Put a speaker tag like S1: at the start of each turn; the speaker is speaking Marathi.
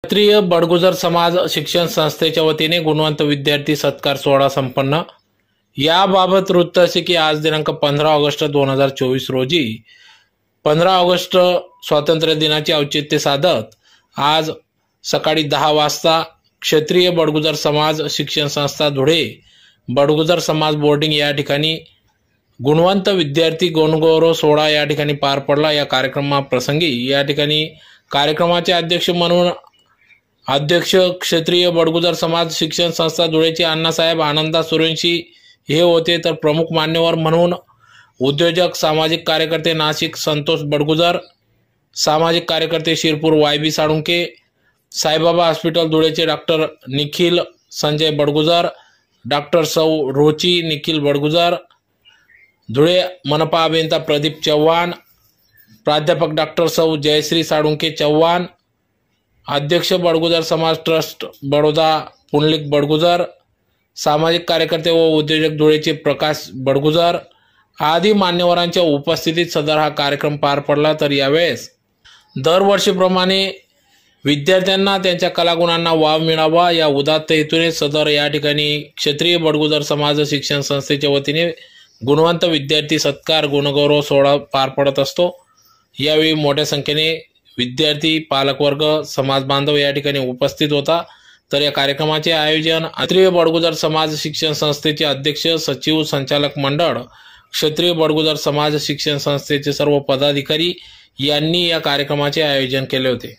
S1: क्षत्रिय बडगुजर समाज शिक्षण संस्थेच्या वतीने गुणवंत विद्यार्थी सत्कार सोहळा संपन्न। याबाबत वृत्त असे की आज दिनांक 15 ऑगस्ट 2024 रोजी 15 ऑगस्ट स्वातंत्र्य दिनाचे औचित्य साधत आज सकाळी 10 वाजता क्षत्रिय बडगुजर समाज शिक्षण संस्था धुळे बडगुजर समाज बोर्डिंग या ठिकाणी गुणवंत विद्यार्थी गुणगौरव सोहळा या ठिकाणी पार पडला। या कार्यक्रमाप्रसंगी या ठिकाणी कार्यक्रमाचे अध्यक्ष म्हणून अध्यक्ष क्षत्रिय बडगुजर समाज शिक्षण संस्था धुळेचे अण्णासाहेब आनंदा सुरेंशी हे होते। तर प्रमुख मान्यवर म्हणून उद्योजक सामाजिक कार्यकर्ते नाशिक संतोष बडगुजर, सामाजिक कार्यकर्ते शिरपूर वायबी साळुंके, साईबाबा हॉस्पिटल धुळेचे डॉक्टर निखिल संजय बडगुजर, डॉक्टर सौ रोची निखिल बडगुजर, धुळे मनपा अभियंता प्रदीप चव्हाण, प्राध्यापक डॉक्टर सौ जयश्री साळुंके चव्हाण, अध्यक्ष बडगुजर समाज ट्रस्ट बडोदा पुंडलिक बडगुजर, सामाजिक कार्यकर्ते व उद्योजक धुळेचे प्रकाश बडगुजर आदी मान्यवरांच्या उपस्थितीत सदर हा कार्यक्रम पार पडला। तर यावेळेस दरवर्षीप्रमाणे विद्यार्थ्यांना त्यांच्या कलागुणांना वाव मिळावा या उदात्त हेतूने सदर या ठिकाणी क्षत्रिय बडगुजर समाज शिक्षण संस्थेच्या वतीने गुणवंत विद्यार्थी सत्कार गुणगौरव सोहळा पार पडत असतो। यावेळी मोठ्या संख्येने विद्यार्थी पालकवर्ग समाज बांधव या ठिकाणी उपस्थित होता। तर या कार्यक्रमाचे आयोजन क्षत्रिय बडगुजर समाज शिक्षण संस्थेचे अध्यक्ष सचिव संचालक मंडळ क्षत्रिय बडगुजर समाज शिक्षण संस्थेचे सर्व पदाधिकारी यांनी या कार्यक्रमाचे आयोजन केले होते।